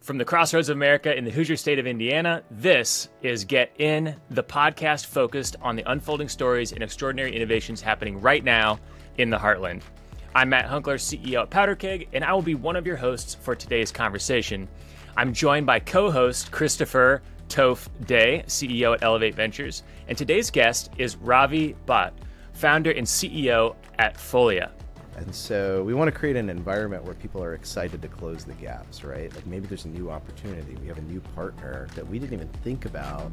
From the crossroads of America in the Hoosier state of Indiana, this is Get In, the podcast focused on the unfolding stories and extraordinary innovations happening right now in the heartland. I'm Matt Hunkler, CEO at PowderKeg, and I will be one of your hosts for today's conversation. I'm joined by co-host Christopher Toph Day, CEO at Elevate Ventures, and today's guest is Ravi Bhatt, founder and CEO at Folia. And so we want to create an environment where people are excited to close the gaps, right? Like maybe there's a new opportunity. We have a new partner that we didn't even think about.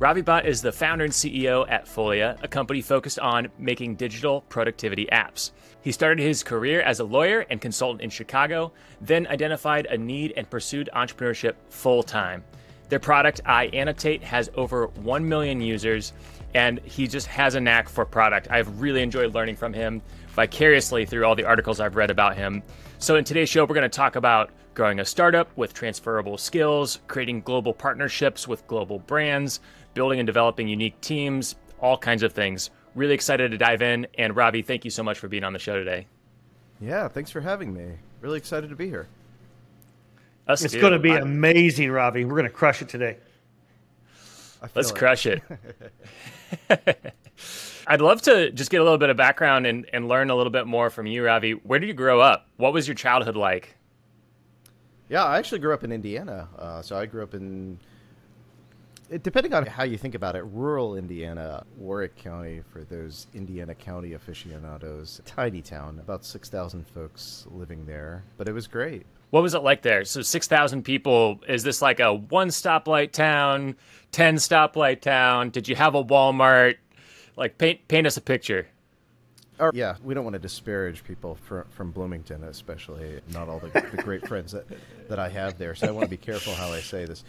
Ravi Bhatt is the founder and CEO at Folia, a company focused on making digital productivity apps. He started his career as a lawyer and consultant in Chicago, then identified a need and pursued entrepreneurship full-time. Their product, iAnnotate, has over 1 million users, and he just has a knack for product. I've really enjoyed learning from him vicariously through all the articles I've read about him. So in today's show, we're going to talk about growing a startup with transferable skills, creating global partnerships with global brands, building and developing unique teams, all kinds of things. Really excited to dive in. And Ravi, thank you so much for being on the show today. Yeah, thanks for having me. Really excited to be here. It's going to be amazing, Ravi. We're going to crush it today. Let's crush it. I'd love to just get a little bit of background and learn a little bit more from you, Ravi. Where did you grow up? What was your childhood like? Yeah, I actually grew up in Indiana. So I grew up in... Depending on how you think about it, rural Indiana, Warwick County, for those Indiana County aficionados, tiny town, about 6,000 folks living there, but it was great. What was it like there? So 6,000 people, is this like a 1 stoplight town, 10 stoplight town? Did you have a Walmart? Like paint us a picture. Yeah, we don't want to disparage people from Bloomington, especially not all the great friends that I have there, so I want to be careful how I say this.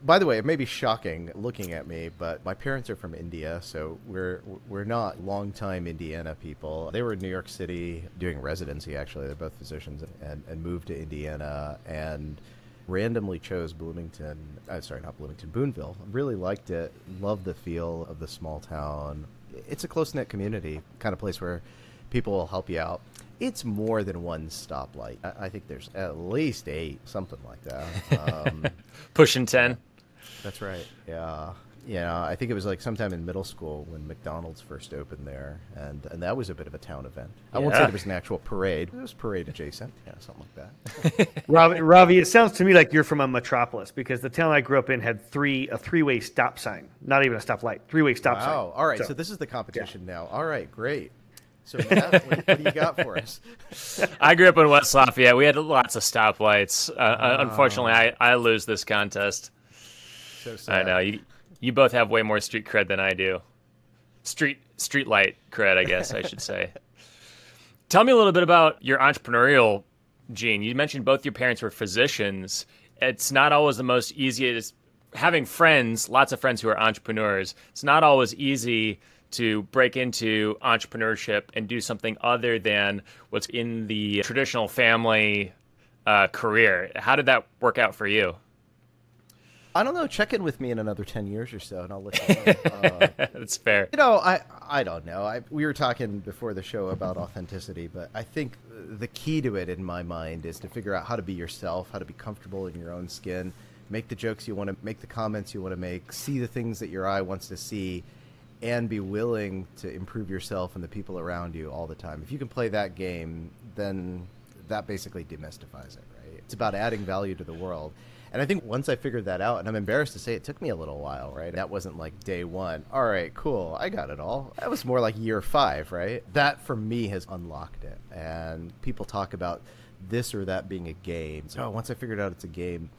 By the way, it may be shocking looking at me, but my parents are from India, so we're not longtime Indiana people. They were in New York City doing residency, actually. They're both physicians, and moved to Indiana and randomly chose Boonville. Really liked it, loved the feel of the small town. It's a close-knit community, kind of place where people will help you out. It's more than 1 stoplight. I think there's at least 8, something like that. Pushing 10. That's right. Yeah. Yeah. I think it was like sometime in middle school when McDonald's first opened there, and that was a bit of a town event. I won't say there was an actual parade. It was parade adjacent. Yeah, something like that. Ravi, it sounds to me like you're from a metropolis, because the town I grew up in had a three-way stop sign. Not even a stoplight. 3-way stop sign. Wow. All right. So this is the competition now. All right. Great. So Matt, what do you got for us? I grew up in West Lafayette. We had lots of stoplights. Unfortunately, I lose this contest. So sad. I know. You both have way more street cred than I do. Street light cred, I guess I should say. Tell me a little bit about your entrepreneurial gene. You mentioned both your parents were physicians. It's not always the most easiest. Having friends, lots of friends who are entrepreneurs, it's not always easy to break into entrepreneurship and do something other than what's in the traditional family career. How did that work out for you? I don't know. Check in with me in another 10 years or so, and I'll let you know. That's fair. You know, I don't know. We were talking before the show about authenticity, but I think the key to it in my mind is to figure out how to be yourself, how to be comfortable in your own skin, make the jokes you want to make, the comments you want to make, see the things that your eye wants to see, and be willing to improve yourself and the people around you all the time. If you can play that game, then that basically demystifies it, right? It's about adding value to the world. And I think once I figured that out, and I'm embarrassed to say it took me a little while, right? That wasn't like day 1. All right, cool, I got it all. That was more like year 5, right? That, for me, has unlocked it. And people talk about this or that being a game. So once I figured out it's a game,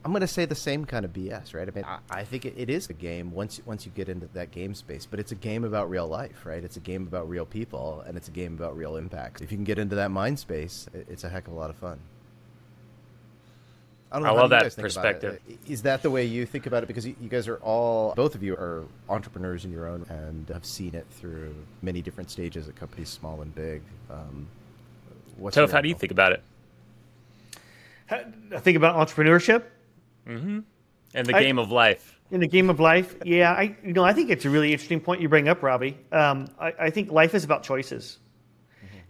I'm going to say the same kind of BS, right? I mean, I think it is a game once you get into that game space, but it's a game about real life, right? It's a game about real people, and it's a game about real impact. If you can get into that mind space, it's a heck of a lot of fun. I love that perspective. Is that the way you think about it? Because you guys are both of you are entrepreneurs in your own and have seen it through many different stages at companies, small and big. Toph, how do you think about it? I think about entrepreneurship. Mm-hmm. And the game of life. In the game of life, yeah, I think it's a really interesting point you bring up, Robbie. I think life is about choices.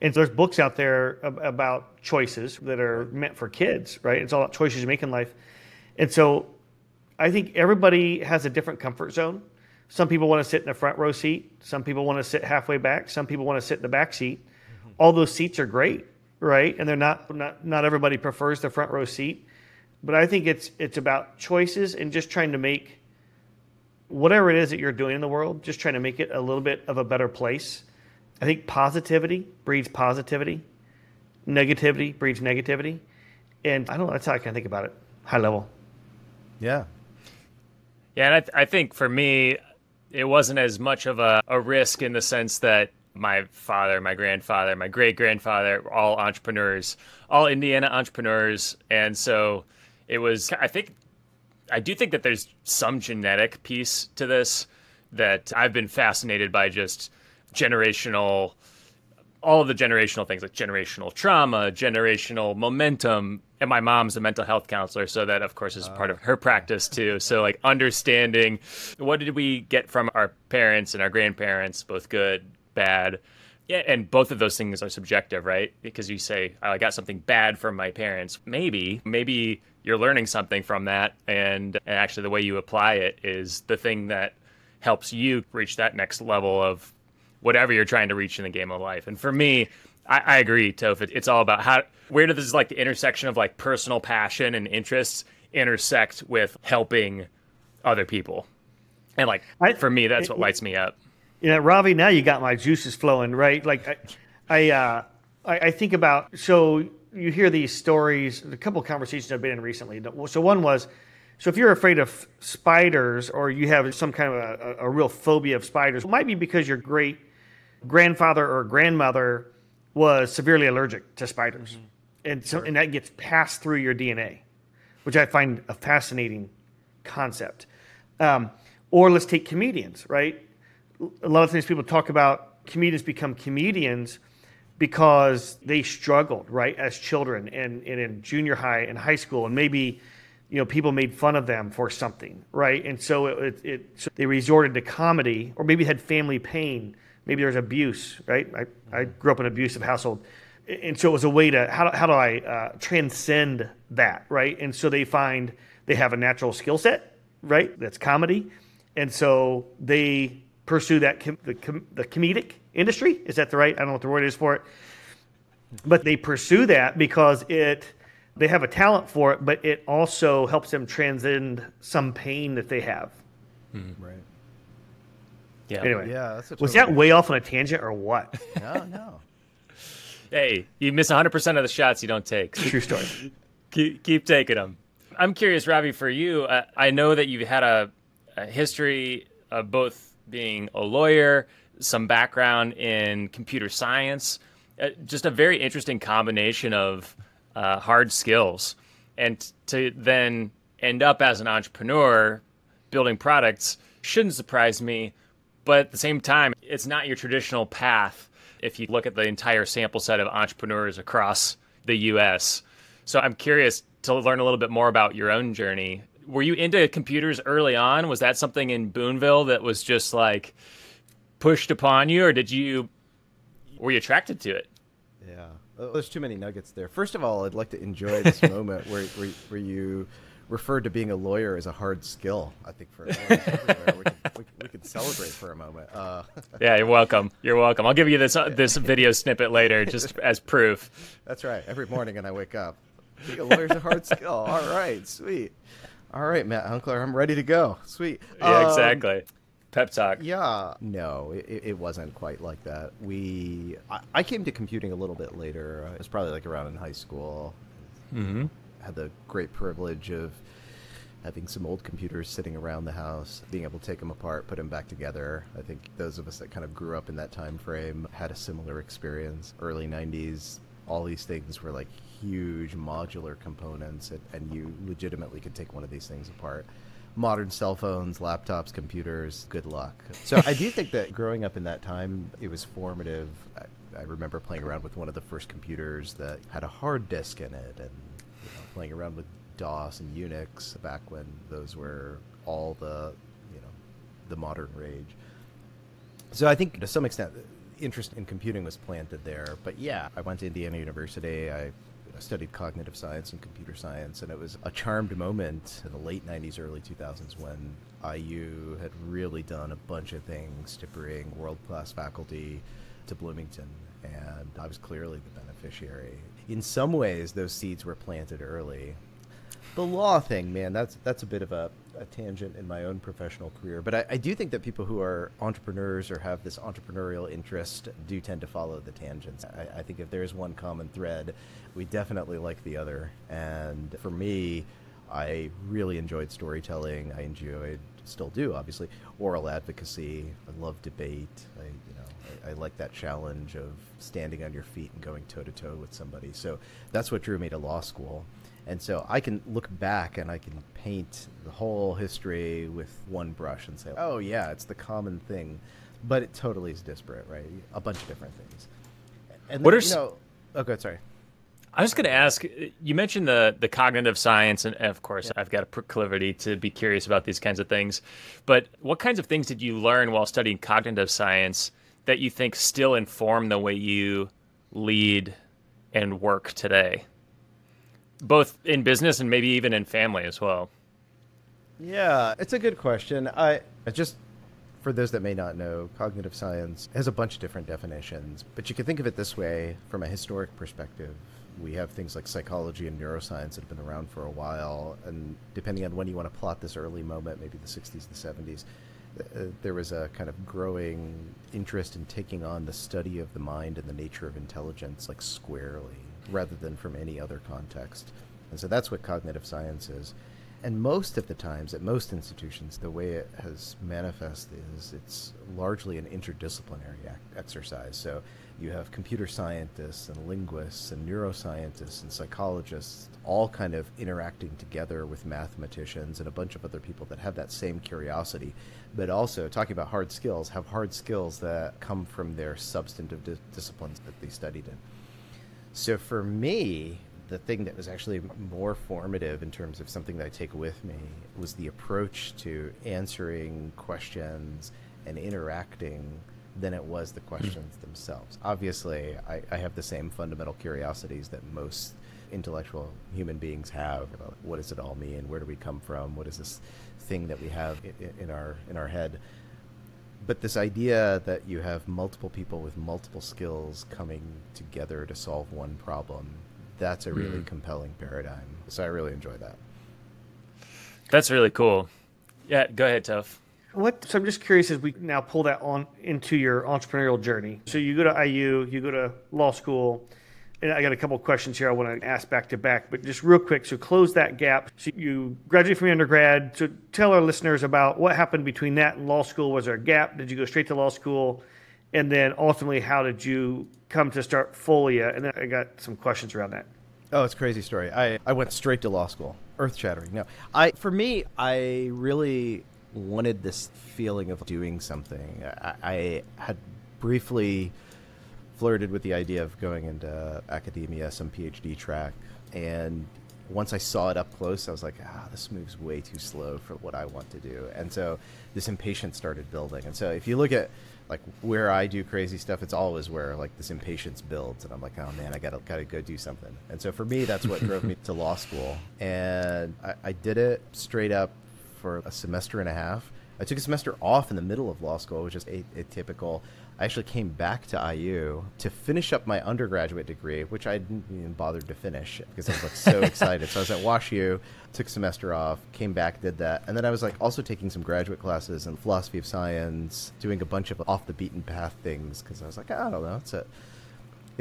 And so there's books out there about choices that are meant for kids, right? It's all about choices you make in life. And so I think everybody has a different comfort zone. Some people want to sit in the front row seat. Some people want to sit halfway back. Some people want to sit in the back seat. All those seats are great, right? And they're not everybody prefers the front row seat. But I think it's about choices and just trying to make whatever it is that you're doing in the world, just trying to make it a little bit of a better place. I think positivity breeds positivity. Negativity breeds negativity. And I don't know, that's how I kind of think about it, high level. Yeah. Yeah, and I think for me, it wasn't as much of a risk in the sense that my father, my grandfather, my great-grandfather were all entrepreneurs, all Indiana entrepreneurs. And so it was, I do think that there's some genetic piece to this, that I've been fascinated by just all of the generational things, like generational trauma, generational momentum. And my mom's a mental health counselor, so that, of course, is part of her practice, too. So, like, understanding what did we get from our parents and our grandparents, both good, bad. Yeah, and both of those things are subjective, right? Because you say, oh, I got something bad from my parents. Maybe you're learning something from that, and actually the way you apply it is the thing that helps you reach that next level of whatever you're trying to reach in the game of life. And for me, I agree, Toph. It's all about where does like the intersection of like personal passion and interests intersect with helping other people. And like, for me, that's what lights me up. Yeah, Ravi, now you got my juices flowing, right? Like I think about, so you hear these stories, a couple of conversations I've been in recently. So one was, so if you're afraid of spiders or you have some kind of a real phobia of spiders, it might be because your great grandfather or grandmother was severely allergic to spiders. Mm-hmm. And that gets passed through your DNA, which I find a fascinating concept. Or let's take comedians, right? A lot of times people talk about comedians become comedians because they struggled, right, as children and in junior high and high school, and maybe people made fun of them for something, right? And so so they resorted to comedy, or maybe had family pain, maybe there's abuse, right? I grew up in an abusive household, and so it was a way to how do I transcend that, right? And so they find they have a natural skill set, right? That's comedy, and so they pursue that the comedic industry. Is that the right? I don't know what the word is for it, but they pursue that because they have a talent for it, but it also helps them transcend some pain that they have. Mm-hmm. Right. Yeah. Anyway, yeah. Was that way off on a tangent or what? No. Hey, you miss 100% of the shots you don't take. True story. Keep taking them. I'm curious, Ravi, for you, I know that you've had a history of both being a lawyer, some background in computer science, just a very interesting combination of hard skills. And to then end up as an entrepreneur building products shouldn't surprise me. But at the same time, it's not your traditional path if you look at the entire sample set of entrepreneurs across the U.S. So I'm curious to learn a little bit more about your own journey. Were you into computers early on? Was that something in Boonville that was just like pushed upon you, or were you attracted to it? Yeah, there's too many nuggets there. First of all, I'd like to enjoy this moment where you referred to being a lawyer as a hard skill. I think for lawyers everywhere, we could celebrate for a moment. Yeah, you're welcome. You're welcome. I'll give you this video snippet later, just as proof. That's right. Every morning when I wake up, being a lawyer's a hard skill. All right, sweet. All right, Matt Hunkler, I'm ready to go. Sweet. Yeah, exactly. Pep talk. Yeah. No, it wasn't quite like that. I came to computing a little bit later. It was probably like around in high school. Mm-hmm. Had the great privilege of having some old computers sitting around the house, being able to take them apart, put them back together. I think those of us that kind of grew up in that time frame had a similar experience. Early 90s, all these things were like huge modular components, and you legitimately could take one of these things apart. Modern cell phones, laptops, computers, good luck. So I do think that growing up in that time, it was formative. I remember playing around with one of the first computers that had a hard disk in it, and playing around with DOS and Unix back when those were all the, the modern rage. So I think to some extent, interest in computing was planted there. But yeah, I went to Indiana University. I studied cognitive science and computer science, and it was a charmed moment in the late 90s, early 2000s when IU had really done a bunch of things to bring world-class faculty to Bloomington, and I was clearly the beneficiary. In some ways, those seeds were planted early. The law thing, man, that's a bit of a tangent in my own professional career. But I do think that people who are entrepreneurs or have this entrepreneurial interest do tend to follow the tangents. I think if there's one common thread, we definitely like the other. And for me, I really enjoyed storytelling. I enjoyed, still do, obviously, oral advocacy. I love debate. I like that challenge of standing on your feet and going toe-to-toe with somebody. So that's what drew me to law school. And so I can look back and I can paint the whole history with one brush and say, oh, yeah, it's the common thing. But it totally is disparate, right? A bunch of different things. And then, oh, good, sorry. I was going to ask, you mentioned the cognitive science, and of course, I've got a proclivity to be curious about these kinds of things. But what kinds of things did you learn while studying cognitive science that you think still inform the way you lead and work today? Both in business and maybe even in family as well. Yeah, it's a good question. Just for those that may not know, cognitive science has a bunch of different definitions, but you can think of it this way from a historic perspective. We have things like psychology and neuroscience that have been around for a while, and depending on when you want to plot this early moment, maybe the 60s, the 70s, there was a kind of growing interest in taking on the study of the mind and the nature of intelligence like squarely, rather than from any other context. And so that's what cognitive science is. And most of the times, at most institutions, the way it has manifested is it's largely an interdisciplinary exercise. So you have computer scientists and linguists and neuroscientists and psychologists all kind of interacting together with mathematicians and a bunch of other people that have that same curiosity, but also, talking about hard skills, have hard skills that come from their substantive disciplines that they studied in. So for me, the thing that was actually more formative in terms of something that I take with me was the approach to answering questions and interacting than it was the questions themselves. Obviously, I have the same fundamental curiosities that most intellectual human beings have about what does it all mean, where do we come from, what is this thing that we have in our head. But this idea that you have multiple people with multiple skills coming together to solve one problem, that's a really compelling paradigm. So I really enjoy that. That's really cool. Yeah, go ahead, Toph. So I'm just curious as we now pull that on into your entrepreneurial journey. So you go to IU, you go to law school, and I got a couple of questions here I want to ask back to back, but just real quick, so close that gap. So you graduated from your undergrad. So tell our listeners about what happened between that and law school. Was there a gap? Did you go straight to law school? And then ultimately, how did you come to start Folia? And then I got some questions around that. Oh, it's a crazy story. I went straight to law school. Earth-shattering. No, for me, I really wanted this feeling of doing something. I had briefly flirted with the idea of going into academia, some PhD track, and once I saw it up close, I was like, this moves way too slow for what I want to do. And so this impatience started building. And so if you look at like where I do crazy stuff, it's always where like this impatience builds, and I'm like, oh man, I gotta go do something. And so for me, that's what drove me to law school. And I did it straight up for a semester and a half. I took a semester off in the middle of law school, which is atypical. I actually came back to IU to finish up my undergraduate degree, which I didn't even bother to finish because I was like so excited. So I was at WashU, took a semester off, came back, did that. And then I was like also taking some graduate classes in philosophy of science, doing a bunch of off the beaten path things because I was like, I don't know, it'd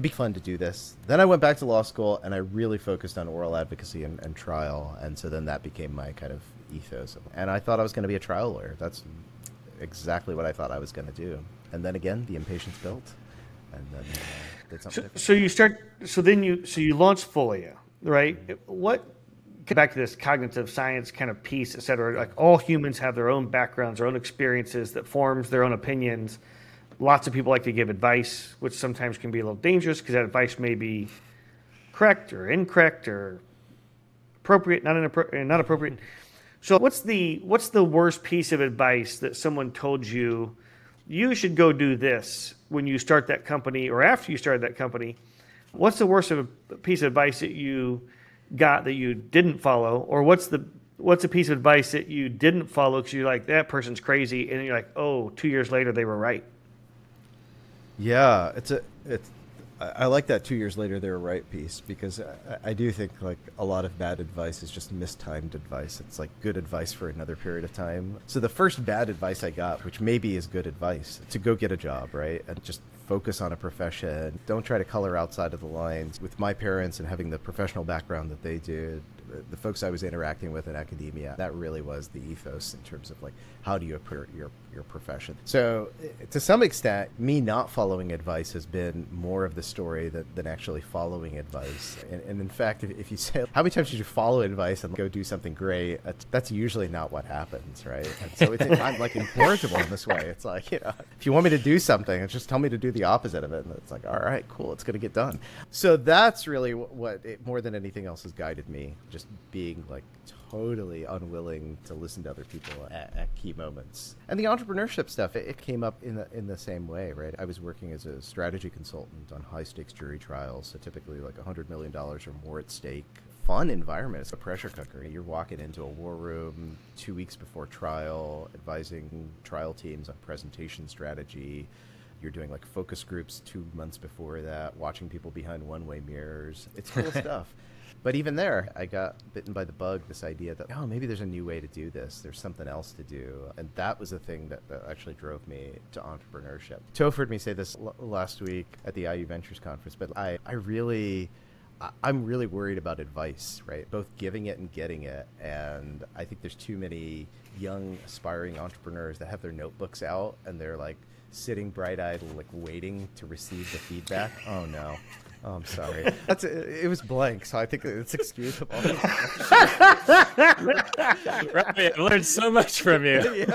be fun to do this. Then I went back to law school and I really focused on oral advocacy and trial. And so then that became my kind of ethos. And I thought I was going to be a trial lawyer. That's exactly what I thought I was going to do. And then again, the impatience built, and then did something different. So you launched Folia, right? Get back to this cognitive science kind of piece, et cetera. Like all humans have their own backgrounds, their own experiences that forms their own opinions. Lots of people like to give advice, which sometimes can be a little dangerous because that advice may be correct or incorrect or appropriate, not appropriate. So what's the worst piece of advice that someone told you should go do this when you start that company or after you started that company? What's the worst of a piece of advice that you got that you didn't follow? Or what's a piece of advice that you didn't follow because you're like, that person's crazy, and then you're like, oh, 2 years later they were right? Yeah, I like that 2 years later they were right piece, because I do think like a lot of bad advice is just mistimed advice. It's like good advice for another period of time. So the first bad advice I got, which maybe is good advice, to go get a job, right? And just focus on a profession. Don't try to color outside of the lines. With my parents and having the professional background that they did, the folks I was interacting with in academia, that really was the ethos in terms of like, how do you approach your profession? So to some extent, me not following advice has been more of the story than actually following advice. And in fact, if you say, how many times did you follow advice and go do something great? That's usually not what happens, right? And so I'm like incorrigible in this way. It's like, if you want me to do something, just tell me to do the opposite of it. And it's like, all right, cool, it's going to get done. So that's really what more than anything else has guided me, just being like totally unwilling to listen to other people at key moments. And the entrepreneurship stuff, it came up in the same way, right? I was working as a strategy consultant on high stakes jury trials, so typically like $100 million or more at stake. Fun environment. It's a pressure cooker. You're walking into a war room 2 weeks before trial, advising trial teams on presentation strategy. You're doing like focus groups 2 months before that, watching people behind one-way mirrors. It's cool stuff. But even there, I got bitten by the bug, this idea that, oh, maybe there's a new way to do this. There's something else to do. And that was the thing that actually drove me to entrepreneurship. Toph heard me say this last week at the IU Ventures conference, but I'm really worried about advice, right? Both giving it and getting it. And I think there's too many young, aspiring entrepreneurs that have their notebooks out and they're like sitting bright-eyed, like waiting to receive the feedback. Oh, no. Oh, I'm sorry. It was blank, so I think it's excusable. Ravi, I've learned so much from you.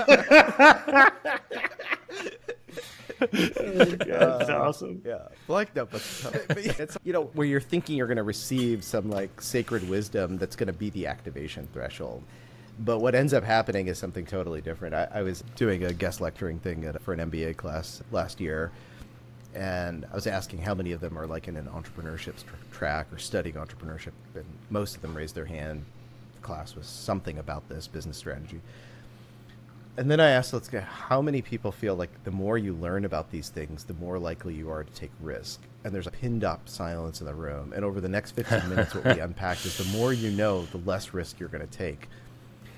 That's awesome. Yeah, blank notebooks. It's where you're thinking you're going to receive some like sacred wisdom that's going to be the activation threshold. But what ends up happening is something totally different. I was doing a guest lecturing thing for an MBA class last year. And I was asking how many of them are like in an entrepreneurship track or studying entrepreneurship. And most of them raised their hand. The class was something about this business strategy. And then I asked, how many people feel like the more you learn about these things, the more likely you are to take risk? And there's a pinned up silence in the room. And over the next 15 minutes, what we unpacked is the more you know, the less risk you're going to take.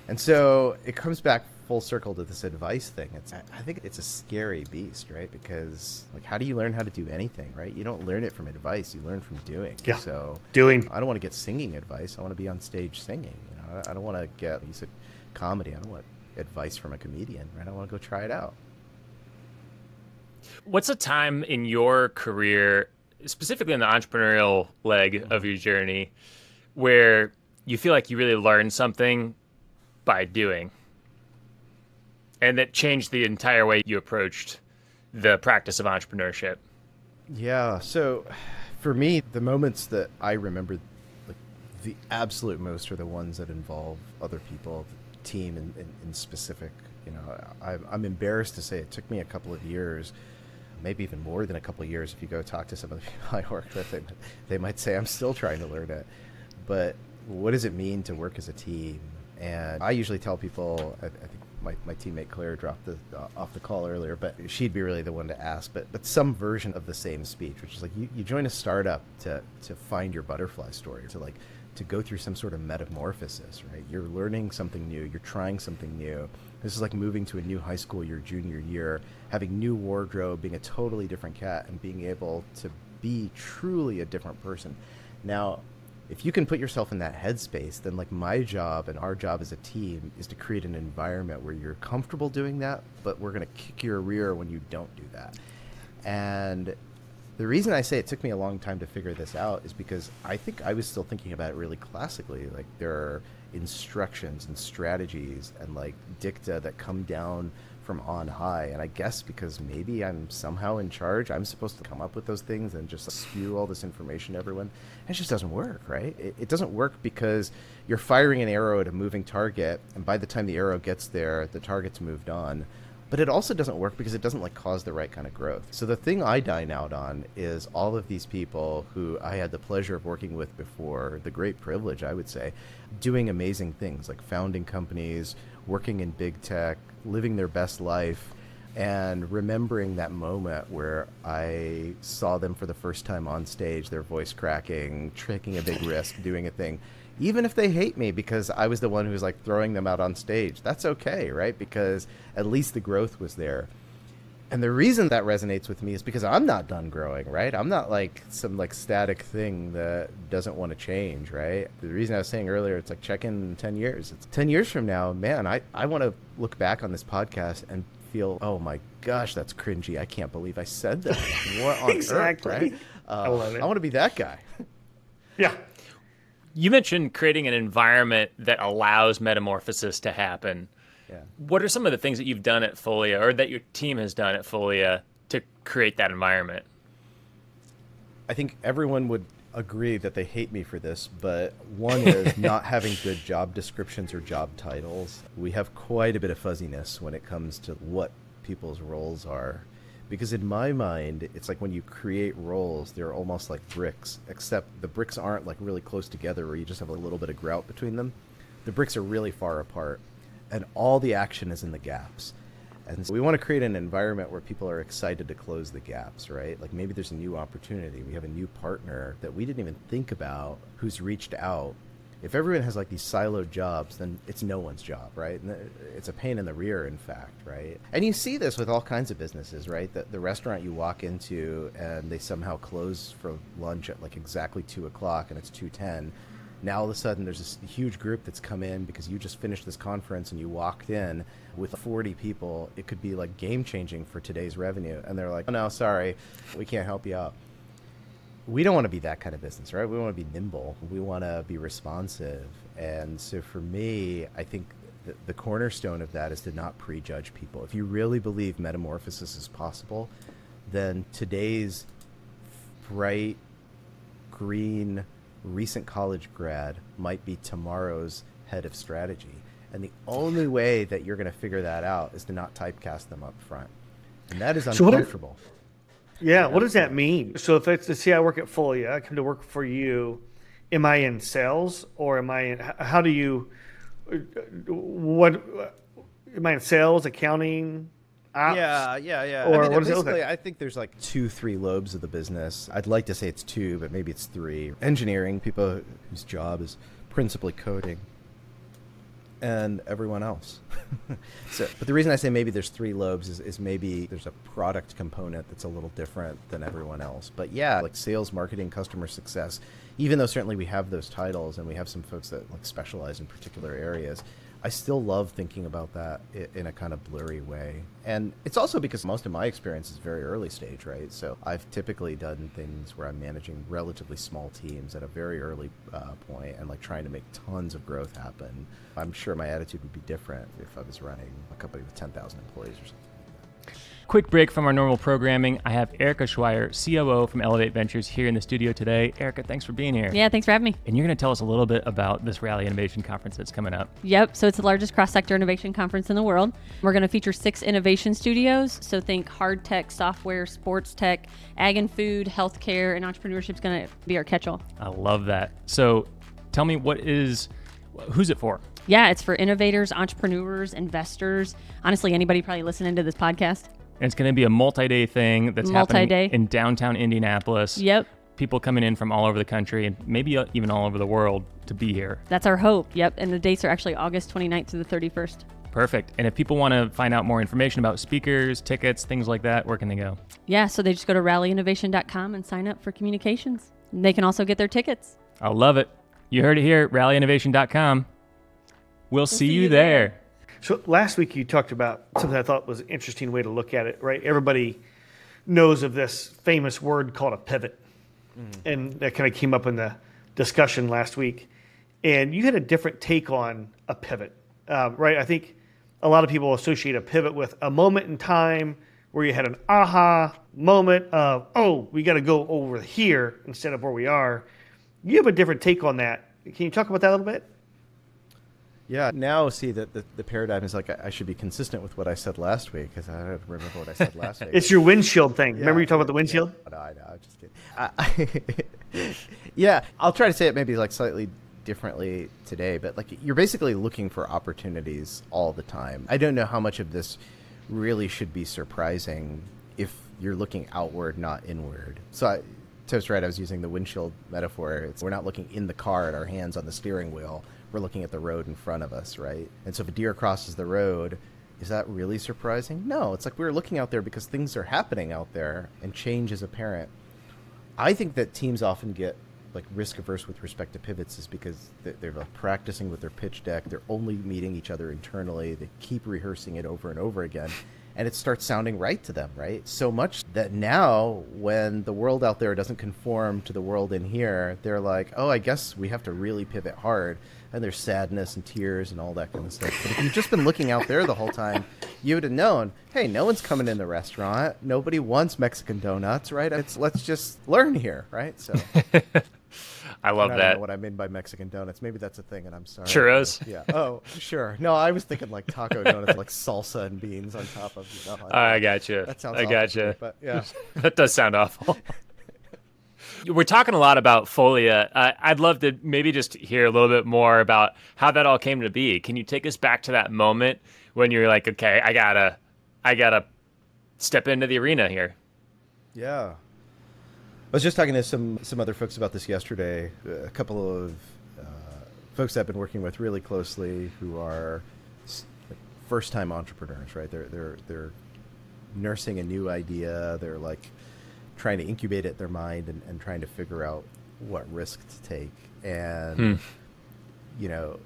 And so it comes back full circle to this advice thing. I think it's a scary beast, right? Because like, how do you learn how to do anything, right? You don't learn it from advice. You learn from doing. Yeah. So doing. I don't want to get singing advice. I want to be on stage singing. I don't want to get, you said comedy. I don't want advice from a comedian, right? I want to go try it out. What's a time in your career, specifically in the entrepreneurial leg of your journey, where you feel like you really learned something by doing, and that changed the entire way you approached the practice of entrepreneurship? Yeah. So for me, the moments that I remember like the absolute most are the ones that involve other people, the team in specific. I'm embarrassed to say it took me a couple of years, maybe even more than a couple of years. If you go talk to some of the people I worked with, they might say I'm still trying to learn it. But what does it mean to work as a team? And I usually tell people, I think my teammate Claire dropped off the call earlier, but she'd be really the one to ask, but some version of the same speech, which is like you join a startup to find your butterfly story, to go through some sort of metamorphosis, right? You're learning something new, you're trying something new. This is like moving to a new high school your junior year, having new wardrobe, being a totally different cat, and being able to be truly a different person. Now, if you can put yourself in that headspace, then like my job and our job as a team is to create an environment where you're comfortable doing that, but we're going to kick your rear when you don't do that. And the reason I say it took me a long time to figure this out is because I think I was still thinking about it really classically. Like there are instructions and strategies and like dicta that come down from on high. And I guess because maybe I'm somehow in charge, I'm supposed to come up with those things and just spew all this information to everyone. It just doesn't work, right? It doesn't work because you're firing an arrow at a moving target, and by the time the arrow gets there, the target's moved on. But it also doesn't work because it doesn't like cause the right kind of growth. So the thing I dine out on is all of these people who I had the pleasure of working with before, the great privilege, I would say, doing amazing things like founding companies, working in big tech, living their best life, and remembering that moment where I saw them for the first time on stage, their voice cracking, taking a big risk, doing a thing. Even if they hate me because I was the one who was like throwing them out on stage, that's okay, right? Because at least the growth was there. And the reason that resonates with me is because I'm not done growing, right? I'm not like some like static thing that doesn't want to change, right? The reason I was saying earlier, it's like check in 10 years. It's 10 years from now, man, I want to look back on this podcast and feel, oh my gosh, that's cringy. I can't believe I said that. What on Exactly. earth, right? I love it. I want to be that guy. Yeah. You mentioned creating an environment that allows metamorphosis to happen. Yeah. What are some of the things that you've done at Folia or that your team has done at Folia to create that environment? I think everyone would agree that they hate me for this, but one is not having good job descriptions or job titles. We have quite a bit of fuzziness when it comes to what people's roles are. Because in my mind, it's like when you create roles, they're almost like bricks, except the bricks aren't like really close together where you just have a little bit of grout between them. The bricks are really far apart, and all the action is in the gaps. And so we want to create an environment where people are excited to close the gaps, right? Like maybe there's a new opportunity. We have a new partner that we didn't even think about who's reached out. If everyone has like these siloed jobs, then it's no one's job, right? And it's a pain in the rear, in fact, right? And you see this with all kinds of businesses, right? The restaurant you walk into and they somehow close for lunch at like exactly 2 o'clock and it's 2:10. Now all of a sudden there's this huge group that's come in because you just finished this conference and you walked in with 40 people. It could be like game changing for today's revenue. And they're like, oh no, sorry, we can't help you out. We don't want to be that kind of business, right? We want to be nimble. We want to be responsive. And so for me, I think the cornerstone of that is to not prejudge people. If you really believe metamorphosis is possible, then today's bright, green, recent college grad might be tomorrow's head of strategy. And the only way that you're going to figure that out is to not typecast them up front. And that is uncomfortable. Yeah, what does that mean? So if it's to say I work at Folia, I come to work for you, am I in sales or am I in, how do you, what, am I in sales, accounting, ops? Yeah. Or I mean, what does it look like? I think there's like 2-3 lobes of the business. I'd like to say it's 2, but maybe it's 3. Engineering, people whose job is principally coding, and everyone else. But the reason I say maybe there's 3 lobes is maybe there's a product component that's a little different than everyone else. But yeah, like sales, marketing, customer success, even though certainly we have those titles and we have some folks that like specialize in particular areas, I still love thinking about that in a kind of blurry way. And it's also because most of my experience is very early stage, right? So I've typically done things where I'm managing relatively small teams at a very early point and like trying to make tons of growth happen. I'm sure my attitude would be different if I was running a company with 10,000 employees or something. Quick break from our normal programming. I have Erica Schweier, COO from Elevate Ventures, here in the studio today. Erica, thanks for being here. Yeah, thanks for having me. And you're going to tell us a little bit about this Rally Innovation Conference that's coming up. Yep, so it's the largest cross-sector innovation conference in the world. We're going to feature 6 innovation studios. So think hard tech, software, sports tech, ag and food, healthcare, and entrepreneurship is going to be our catch-all. I love that. So tell me, who's it for? Yeah, it's for innovators, entrepreneurs, investors, honestly, anybody probably listening to this podcast. And it's going to be a multi-day thing that's happening in downtown Indianapolis. Yep. People coming in from all over the country and maybe even all over the world to be here. That's our hope. Yep. And the dates are actually August 29th through the 31st. Perfect. And if people want to find out more information about speakers, tickets, things like that, where can they go? Yeah, so they just go to rallyinnovation.com and sign up for communications. They can also get their tickets. I love it. You heard it here, rallyinnovation.com. We'll see you there. So last week you talked about something I thought was an interesting way to look at it, right? Everybody knows of this famous word called a pivot. And that kind of came up in the discussion last week. And you had a different take on a pivot, right? I think a lot of people associate a pivot with a moment in time where you had an aha moment of, oh, we got to go over here instead of where we are. You have a different take on that. Can you talk about that a little bit? Yeah, now see that the paradigm is like I should be consistent with what I said last week because I don't remember what I said last week. It's your windshield thing. Remember you talked about the windshield? Yeah. No, I know. I'm just kidding. Yeah, I'll try to say it maybe like slightly differently today, but like you're basically looking for opportunities all the time. I don't know how much of this really should be surprising if you're looking outward, not inward. So Toast right, I was using the windshield metaphor. We're not looking in the car at our hands on the steering wheel. We're looking at the road in front of us, right? And so if a deer crosses the road, is that really surprising? No, it's like we're looking out there because things are happening out there and change is apparent. I think that teams often get like risk averse with respect to pivots is because they're like practicing with their pitch deck. They're only meeting each other internally. They keep rehearsing it over and over again. And it starts sounding right to them, right? So much that now when the world out there doesn't conform to the world in here, they're like, oh, I guess we have to really pivot hard. And there's sadness and tears and all that kind of stuff. But if you've just been looking out there the whole time, you would have known, hey, no one's coming in the restaurant. Nobody wants Mexican donuts, right? Let's just learn here, right? So I love I that. don't know what I mean by Mexican donuts. Maybe that's a thing, and I'm sorry. Churros? Yeah. Oh, sure. No, I was thinking like taco donuts, like salsa and beans on top of. You know, I gotcha. That sounds. I awful gotcha. to me, but yeah, That does sound awful. We're talking a lot about Folia. I'd love to maybe just hear a little bit more about how that all came to be. Can you take us back to that moment when you're like, okay, I gotta step into the arena here? Yeah. I was just talking to some other folks about this yesterday. A couple of folks I've been working with really closely who are first-time entrepreneurs, right? They're nursing a new idea. They're like trying to incubate it in their mind and trying to figure out what risk to take. And you know,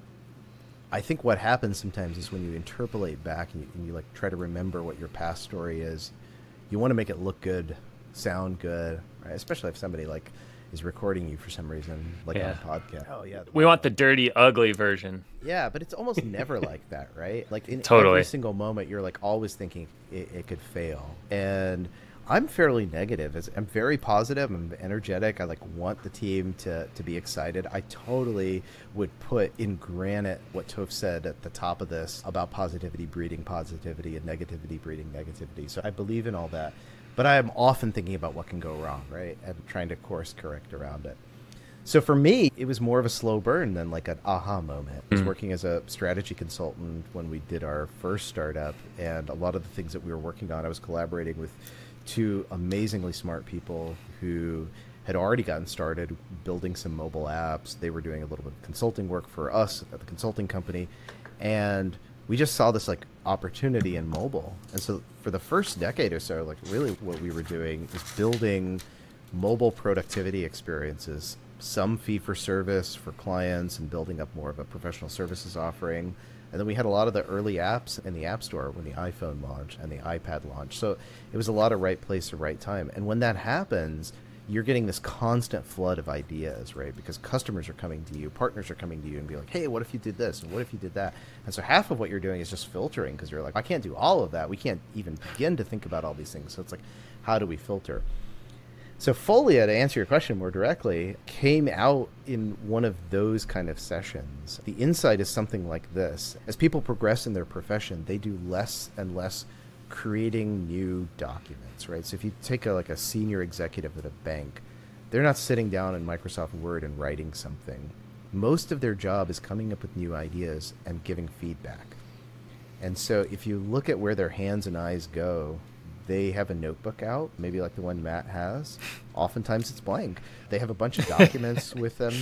I think what happens sometimes is when you interpolate back and you like try to remember what your past story is, you want to make it look good, sound good, right? Especially if somebody like is recording you for some reason, like on a podcast. Oh yeah, we want the dirty, ugly version. Yeah, but it's almost never like that, right? Like in totally. Every single moment, you're like always thinking it could fail. And I'm fairly negative. I'm very positive. I'm energetic. I like want the team to be excited. I totally would put in granite what Toph said at the top of this about positivity breeding positivity and negativity breeding negativity. So I believe in all that. But I am often thinking about what can go wrong, right? And trying to course correct around it. So for me, it was more of a slow burn than like an aha moment. I was working as a strategy consultant when we did our first startup. And a lot of the things that we were working on, I was collaborating with two amazingly smart people who had already gotten started building some mobile apps. They were doing a little bit of consulting work for us at the consulting company. And we just saw this like opportunity in mobile. And so for the first decade or so, like really what we were doing is building mobile productivity experiences, some fee for service for clients and building up more of a professional services offering. And then we had a lot of the early apps in the App Store when the iPhone launched and the iPad launched. So it was a lot of right place at right time. And when that happens, you're getting this constant flood of ideas, right? Because customers are coming to you, partners are coming to you and be like, hey, what if you did this? And what if you did that? And so half of what you're doing is just filtering because you're like, I can't do all of that. We can't even begin to think about all these things. So it's like, how do we filter? So Folia, to answer your question more directly, came out in one of those kind of sessions. The insight is something like this. As people progress in their profession, they do less and less creating new documents, right? So if you take a senior executive at a bank, they're not sitting down in Microsoft Word and writing something. Most of their job is coming up with new ideas and giving feedback. And so if you look at where their hands and eyes go, they have a notebook out, maybe like the one Matt has. Oftentimes it's blank. They have a bunch of documents with them.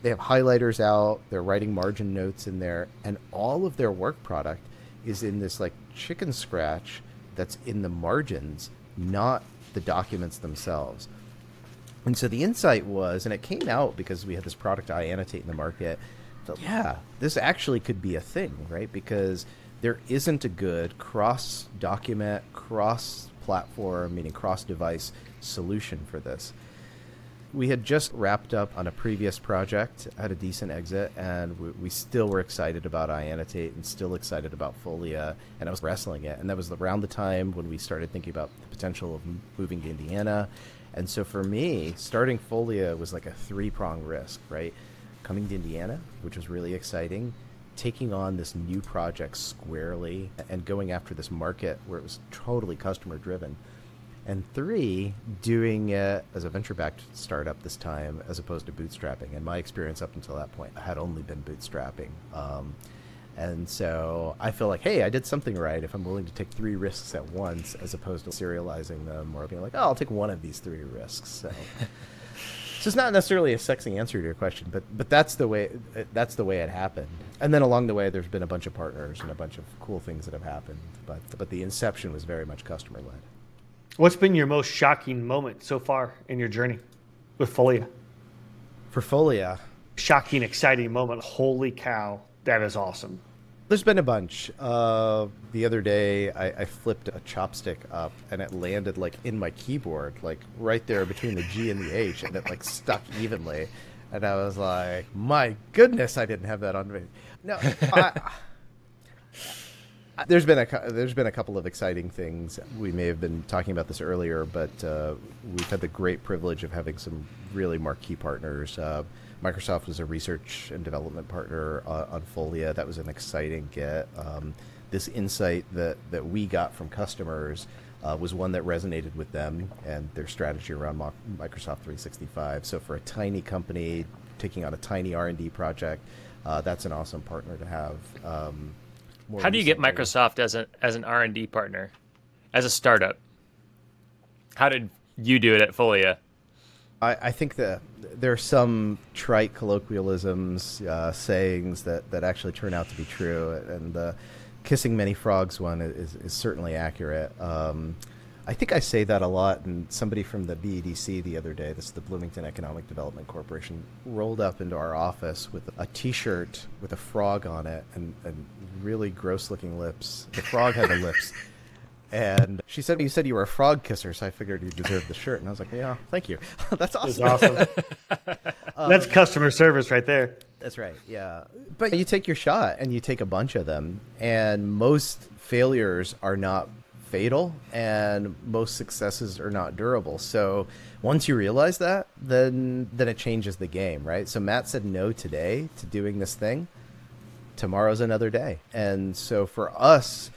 They have highlighters out. They're writing margin notes in there. And all of their work product is in this like chicken scratch that's in the margins, not the documents themselves. And so the insight was, and it came out because we had this product iAnnotate in the market, that, yeah, this actually could be a thing, right? Because there isn't a good cross-document, cross-platform, meaning cross-device solution for this. We had just wrapped up on a previous project, had a decent exit, and we still were excited about iAnnotate and still excited about Folia, and I was wrestling it. And that was around the time when we started thinking about the potential of moving to Indiana. And so for me, starting Folia was like a three-prong risk, right? Coming to Indiana, which was really exciting, taking on this new project squarely and going after this market where it was totally customer driven. And three, doing it as a venture-backed startup this time as opposed to bootstrapping. And my experience up until that point had only been bootstrapping. And so I feel like, hey, I did something right if I'm willing to take three risks at once as opposed to serializing them or being like, oh, I'll take one of these three risks. So it's not necessarily a sexy answer to your question, but that's the way it happened. And then along the way, there's been a bunch of partners and a bunch of cool things that have happened. But the inception was very much customer led. What's been your most shocking moment so far in your journey with Folia? For Folia, shocking, exciting moment. Holy cow, that is awesome. There's been a bunch. The other day, I flipped a chopstick up, and it landed like in my keyboard, like right there between the G and the H, and it like stuck evenly. And I was like, my goodness, I didn't have that on me. No, there's been a couple of exciting things. We may have been talking about this earlier, but we've had the great privilege of having some really marquee partners. Microsoft was a research and development partner on Folia. That was an exciting get. This insight that we got from customers was one that resonated with them and their strategy around Microsoft 365. So for a tiny company taking on a tiny R&D project, that's an awesome partner to have. How do you get Microsoft as an R&D partner, as a startup? How did you do it at Folia? I think that there are some trite colloquialisms, sayings that actually turn out to be true, and the kissing many frogs one is certainly accurate. I think I say that a lot, and somebody from the BEDC the other day, this is the Bloomington Economic Development Corporation, rolled up into our office with a T-shirt with a frog on it and really gross-looking lips. The frog had the lips. And she said, you said you were a frog kisser, so I figured you deserved the shirt. And I was like, yeah, thank you. That's awesome. That's awesome. That's customer service right there. That's right, yeah. But you take your shot, and you take a bunch of them, and most failures are not fatal, and most successes are not durable. So once you realize that, then it changes the game, right? So Matt said no today to doing this thing. Tomorrow's another day. And so for us,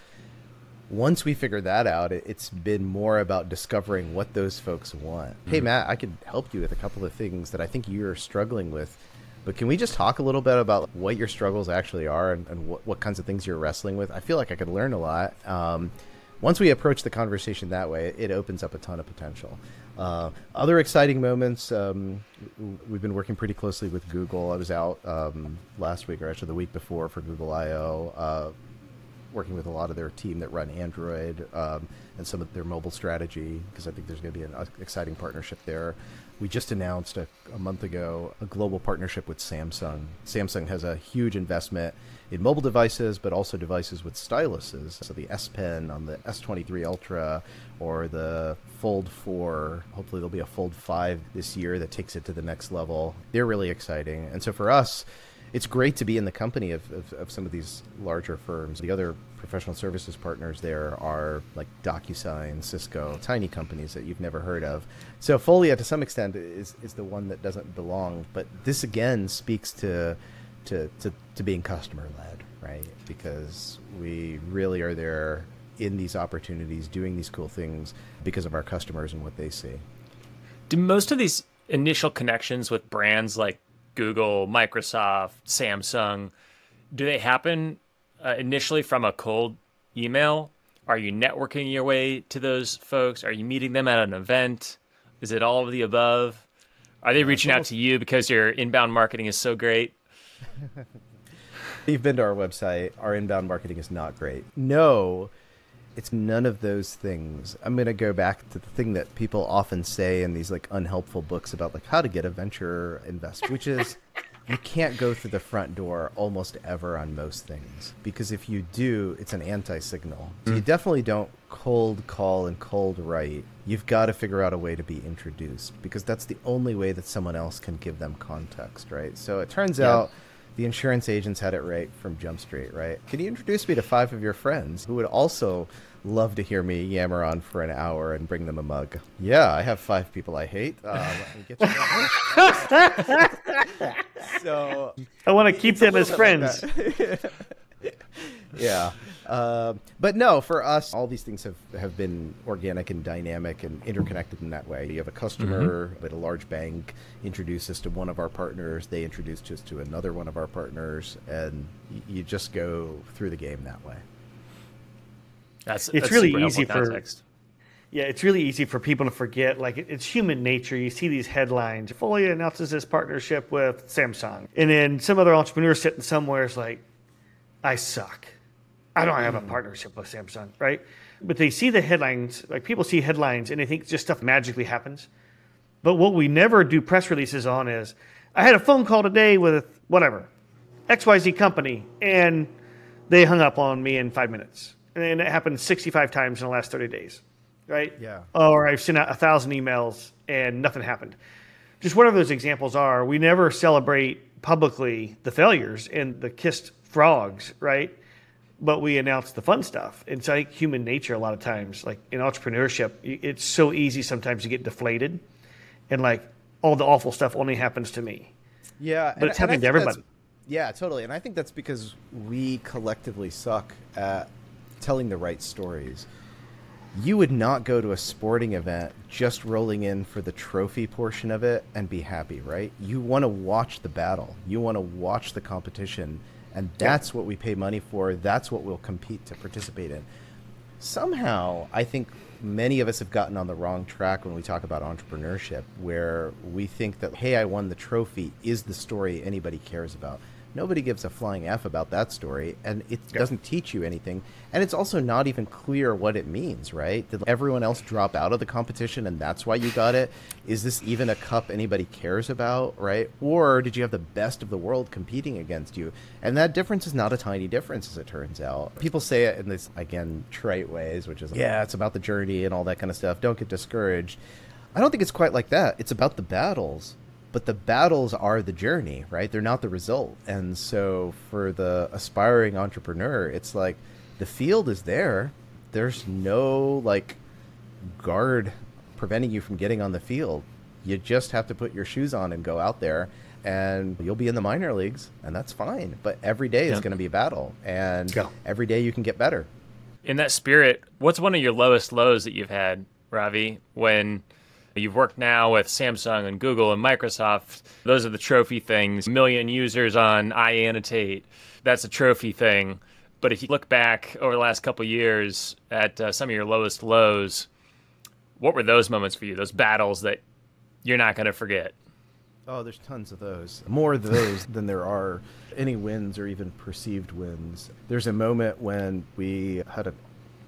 once we figured that out, it's been more about discovering what those folks want. Mm-hmm. Hey, Matt, I could help you with a couple of things that I think you're struggling with, but can we just talk a little bit about what your struggles actually are and what kinds of things you're wrestling with? I feel like I could learn a lot. Once we approach the conversation that way, it opens up a ton of potential. Other exciting moments, we've been working pretty closely with Google. I was out last week, or actually the week before, for Google I/O, working with a lot of their team that run Android and some of their mobile strategy, because I think there's going to be an exciting partnership there. We just announced a month ago a global partnership with Samsung. Samsung has a huge investment in mobile devices, but also devices with styluses. So the S Pen on the S23 Ultra or the Fold 4. Hopefully there'll be a Fold 5 this year that takes it to the next level. They're really exciting. And so for us, it's great to be in the company of some of these larger firms. The other professional services partners there are like DocuSign, Cisco, tiny companies that you've never heard of. So Folia, to some extent, is the one that doesn't belong. But this, again, speaks to being customer-led, right? Because we really are there in these opportunities, doing these cool things because of our customers and what they see. Do most of these initial connections with brands like Google, Microsoft, Samsung, do they happen initially from a cold email? Are you networking your way to those folks? Are you meeting them at an event? Is it all of the above? Are they reaching out to you because your inbound marketing is so great? You've been to our website. Our inbound marketing is not great. No, it's none of those things. I'm going to go back to the thing that people often say in these like unhelpful books about like how to get a venture investor, which is You can't go through the front door almost ever on most things, because if you do, it's an anti-signal. So you definitely don't cold call and cold write. You've got to figure out a way to be introduced, because that's the only way that someone else can give them context, right? So it turns out the insurance agents had it right from Jump Street, right? Can you introduce me to 5 of your friends who would also love to hear me yammer on for an hour and bring them a mug? Yeah, I have 5 people I hate. Let me get you that. So I want to keep them as friends. Yeah. But no, for us, all these things have been organic and dynamic and interconnected in that way. You have a customer at a large bank introduce us to one of our partners. They introduce us to another one of our partners, and you just go through the game that way. That's really super easy helpful for context. Yeah, it's really easy for people to forget. Like, it's human nature. You see these headlines. Folia announces this partnership with Samsung. And then some other entrepreneur sitting somewhere is like, I suck. I don't have a partnership with Samsung, right? But they see the headlines. Like, people see headlines and they think just stuff magically happens. But what we never do press releases on is, I had a phone call today with whatever, XYZ company, and they hung up on me in 5 minutes. And it happened 65 times in the last 30 days. Right? Yeah. Or I've sent out 1,000 emails and nothing happened. Just whatever those examples are, we never celebrate publicly the failures and the kissed frogs, right? But we announce the fun stuff. It's like human nature a lot of times. Like in entrepreneurship, it's so easy sometimes to get deflated and like, all the awful stuff only happens to me. Yeah. But it's happening to everybody. Yeah, totally. And I think that's because we collectively suck at telling the right stories. You would not go to a sporting event just rolling in for the trophy portion of it and be happy, right? You want to watch the battle. You want to watch the competition. And that's what we pay money for. That's what we'll compete to participate in. Somehow, I think many of us have gotten on the wrong track when we talk about entrepreneurship, where we think that, hey, I won the trophy is the story anybody cares about. Nobody gives a flying F about that story, and it doesn't teach you anything. And it's also not even clear what it means, right? Did everyone else drop out of the competition and that's why you got it? Is this even a cup anybody cares about, right? Or did you have the best of the world competing against you? And that difference is not a tiny difference, as it turns out. People say it in this, again, trite ways, which is, like, yeah, it's about the journey and all that kind of stuff. Don't get discouraged. I don't think it's quite like that. It's about the battles. But the battles are the journey, right? They're not the result. And so for the aspiring entrepreneur, it's like the field is there. There's no like guard preventing you from getting on the field. You just have to put your shoes on and go out there, and you'll be in the minor leagues, and that's fine. But every day is going to be a battle, and every day you can get better. In that spirit, what's one of your lowest lows that you've had, Ravi, when you've worked now with Samsung and Google and Microsoft? Those are the trophy things. 1 million users on iAnnotate. That's a trophy thing. But if you look back over the last couple of years at some of your lowest lows, what were those moments for you? Those battles that you're not going to forget? Oh, there's tons of those. More of those than there are any wins or even perceived wins. There's a moment when we had an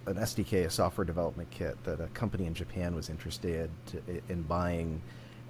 SDK, a software development kit, that a company in Japan was interested in buying,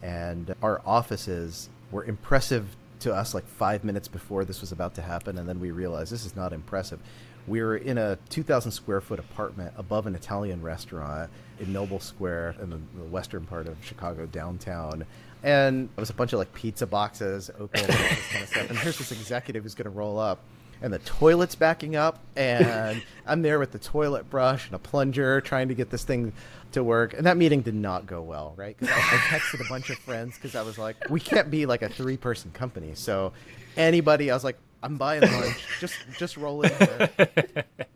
and our offices were impressive to us like 5 minutes before this was about to happen, and then we realized this is not impressive. We were in a 2,000 square foot apartment above an Italian restaurant in Noble Square in the western part of Chicago downtown, and it was a bunch of like pizza boxes open and all this kind of stuff, and here's this executive who's going to roll up, and the toilet's backing up, and I'm there with the toilet brush and a plunger trying to get this thing to work. And that meeting did not go well, right? Because I texted a bunch of friends because I was like, we can't be like a 3-person company. So anybody, I was like, I'm buying lunch, just roll in here.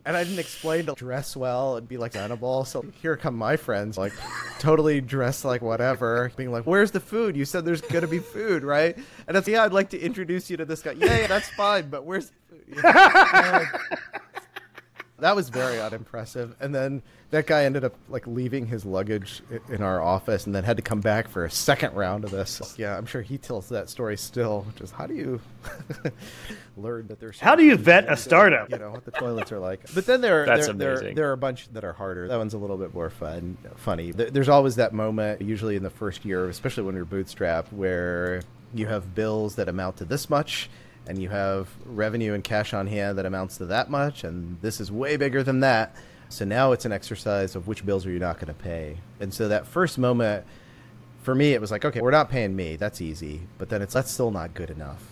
And I didn't explain to dress well and be like Hannibal. So here come my friends, like totally dressed like whatever, being like, where's the food? You said there's going to be food, right? And it's, yeah, I'd like to introduce you to this guy. Yeah, that's fine, but where's the food? That was very unimpressive. And then that guy ended up like leaving his luggage in our office and then had to come back for a second round of this. Yeah, I'm sure he tells that story still, which is how do you learn that there's... How do you vet a startup? You know, what the toilets are like. But then there are a bunch that are harder. That one's a little bit more funny. There's always that moment, usually in the first year, especially when you're bootstrapped, where you have bills that amount to this much, and you have revenue and cash on hand that amounts to that much, and this is way bigger than that. So now it's an exercise of which bills are you not going to pay. And so that first moment, for me, it was like, okay, we're not paying me. That's easy. But then that's still not good enough.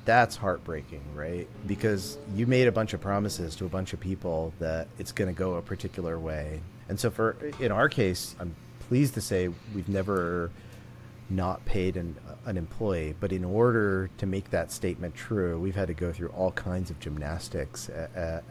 That's heartbreaking, right? Because you made a bunch of promises to a bunch of people that it's going to go a particular way. And so in our case, I'm pleased to say we've never not paid an employee, but in order to make that statement true, we've had to go through all kinds of gymnastics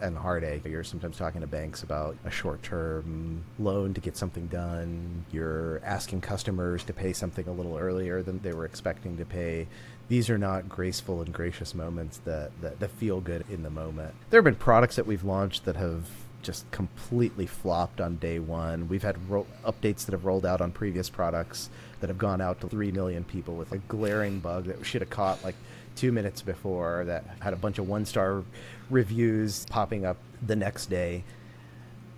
and heartache. You're sometimes talking to banks about a short-term loan to get something done. You're asking customers to pay something a little earlier than they were expecting to pay. These are not graceful and gracious moments that feel good in the moment. There have been products that we've launched that have just completely flopped on day one. We've had updates that have rolled out on previous products that have gone out to 3 million people with a glaring bug that we should have caught like 2 minutes before, that had a bunch of 1-star reviews popping up the next day.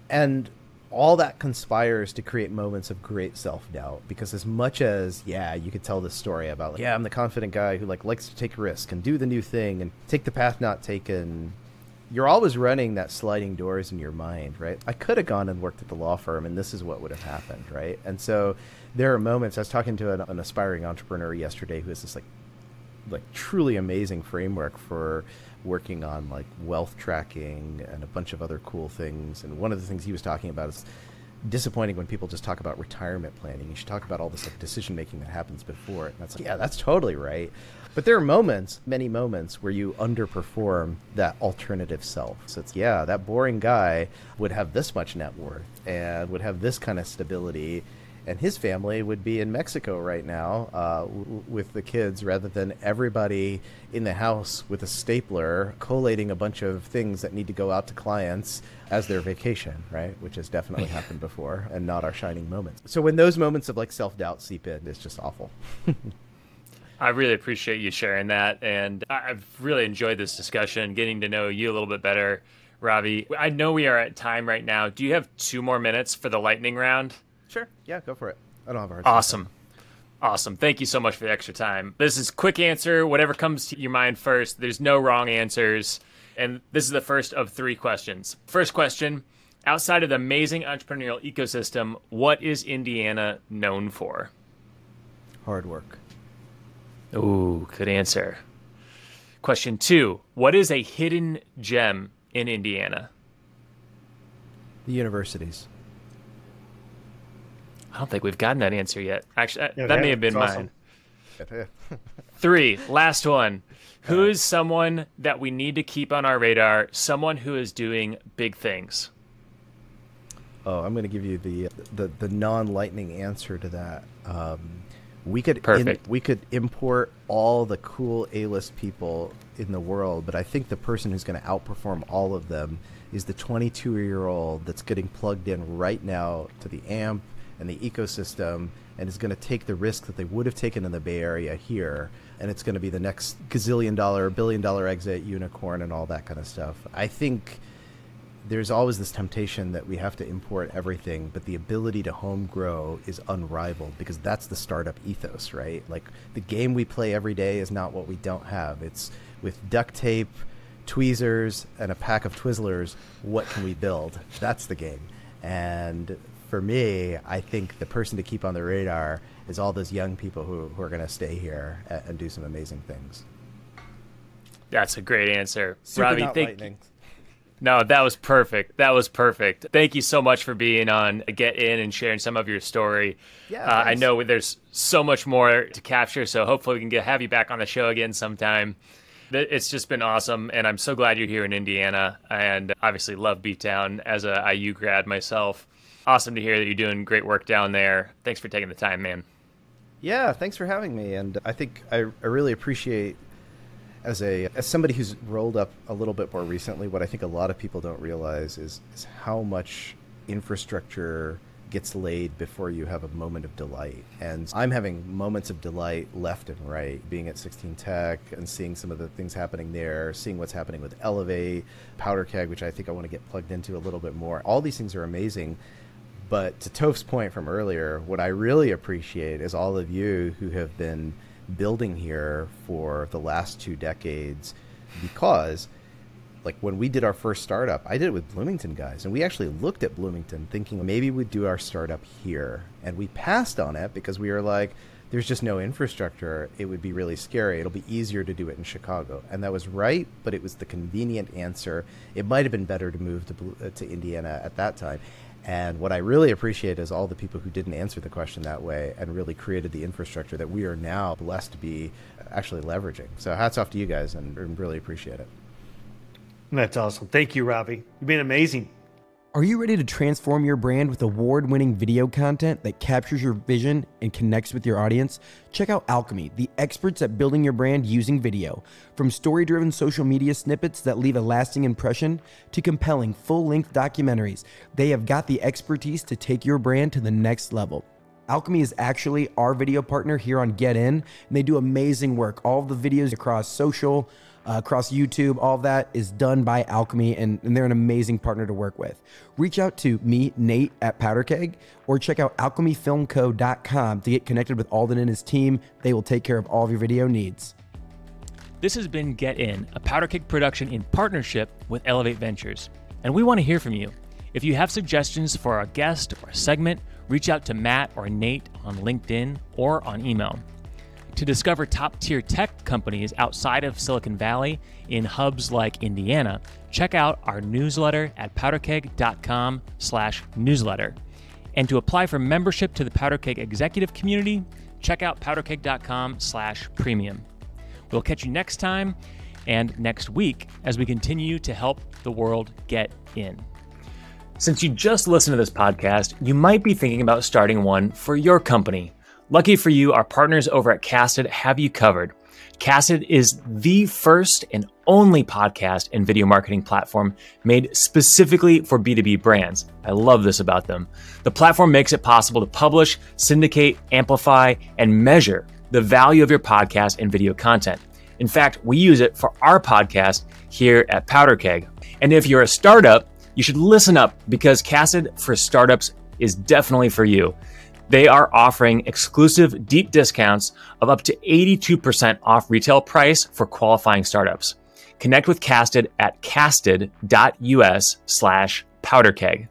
And all that conspires to create moments of great self-doubt, because as much as, yeah, you could tell this story about, like, yeah, I'm the confident guy who likes to take risk and do the new thing and take the path not taken, you're always running that sliding doors in your mind, right? I could have gone and worked at the law firm and this is what would have happened, right? And so there are moments. I was talking to an aspiring entrepreneur yesterday who has this like truly amazing framework for working on like wealth tracking and a bunch of other cool things. And one of the things he was talking about is disappointing when people just talk about retirement planning. You should talk about all this like decision making that happens before it. And that's like, yeah, that's totally right. But there are moments, many moments, where you underperform that alternative self. So it's, yeah, that boring guy would have this much net worth and would have this kind of stability, and his family would be in Mexico right now with the kids, rather than everybody in the house with a stapler collating a bunch of things that need to go out to clients as their vacation, right? Which has definitely happened before and not our shining moments. So when those moments of like self-doubt seep in, it's just awful. I really appreciate you sharing that, and I've really enjoyed this discussion, getting to know you a little bit better, Ravi. I know we are at time right now. Do you have 2 more minutes for the lightning round? Sure. Yeah, go for it. I don't have a hard time. Awesome. Thank you so much for the extra time. This is quick answer, whatever comes to your mind first. There's no wrong answers, and this is the first of 3 questions. First question, outside of the amazing entrepreneurial ecosystem, what is Indiana known for? Hard work. Ooh, good answer. Question 2. What is a hidden gem in Indiana? The universities. I don't think we've gotten that answer yet. Actually, Yeah, that may have been awesome. mine. 3. Last one. Who is someone that we need to keep on our radar? Someone who is doing big things. Oh, I'm going to give you the non-lightning answer to that. We could import all the cool A-list people in the world, but I think the person who's going to outperform all of them is the 22-year-old that's getting plugged in right now to the AMP and the ecosystem, and is going to take the risk that they would have taken in the Bay Area here, and it's going to be the next gazillion-dollar, billion-dollar exit unicorn and all that kind of stuff. I think there's always this temptation that we have to import everything, but the ability to home grow is unrivaled, because that's the startup ethos, right? Like, the game we play every day is not what we don't have. It's with duct tape, tweezers, and a pack of Twizzlers, what can we build? That's the game. And for me, I think the person to keep on the radar is all those young people who are going to stay here and do some amazing things. That's a great answer. Super Ravi, not lightning. No, that was perfect. That was perfect. Thank you so much for being on Get In and sharing some of your story. Yeah, I know there's so much more to capture, so hopefully we can have you back on the show again sometime. It's just been awesome, and I'm so glad you're here in Indiana, and obviously love Beatdown as a IU grad myself. Awesome to hear that you're doing great work down there. Thanks for taking the time, man. Yeah, thanks for having me. And I think I really appreciate As somebody who's rolled up a little bit more recently, what I think a lot of people don't realize is how much infrastructure gets laid before you have a moment of delight. And I'm having moments of delight left and right, being at 16 Tech and seeing some of the things happening there, seeing what's happening with Elevate, Powder Keg, which I think I want to get plugged into a little bit more. All these things are amazing. But to Toph's point from earlier, what I really appreciate is all of you who have been building here for the last 2 decades, because like when we did our first startup, I did it with Bloomington guys, and we actually looked at Bloomington thinking maybe we'd do our startup here, and we passed on it because we were like, there's just no infrastructure. It would be really scary. It'll be easier to do it in Chicago. And that was right, but it was the convenient answer. It might have been better to move to Indiana at that time. And what I really appreciate is all the people who didn't answer the question that way and really created the infrastructure that we are now blessed to be actually leveraging. So hats off to you guys, and really appreciate it. That's awesome. Thank you, Ravi. You've been amazing. Are you ready to transform your brand with award-winning video content that captures your vision and connects with your audience? Check out Alchemy, the experts at building your brand using video. From story-driven social media snippets that leave a lasting impression to compelling full-length documentaries, they have got the expertise to take your brand to the next level. Alchemy is actually our video partner here on Get In, and they do amazing work. All of the videos across social, across YouTube, all of that is done by Alchemy, and they're an amazing partner to work with. Reach out to me, Nate, at PowderKeg, or check out alchemyfilmco.com to get connected with Alden and his team. They will take care of all of your video needs. This has been Get In, a PowderKeg production in partnership with Elevate Ventures. And we want to hear from you. If you have suggestions for a guest or a segment, reach out to Matt or Nate on LinkedIn or on email. To discover top-tier tech companies outside of Silicon Valley in hubs like Indiana, check out our newsletter at powderkeg.com/newsletter. And to apply for membership to the PowderKeg executive community, check out powderkeg.com/premium. We'll catch you next time and next week as we continue to help the world get in. Since you just listened to this podcast, you might be thinking about starting one for your company. Lucky for you, our partners over at Casted have you covered. Casted is the first and only podcast and video marketing platform made specifically for B2B brands. I love this about them. The platform makes it possible to publish, syndicate, amplify, and measure the value of your podcast and video content. In fact, we use it for our podcast here at PowderKeg. And if you're a startup, you should listen up, because Casted for Startups is definitely for you. They are offering exclusive deep discounts of up to 82% off retail price for qualifying startups. Connect with Casted at casted.us/powderkeg.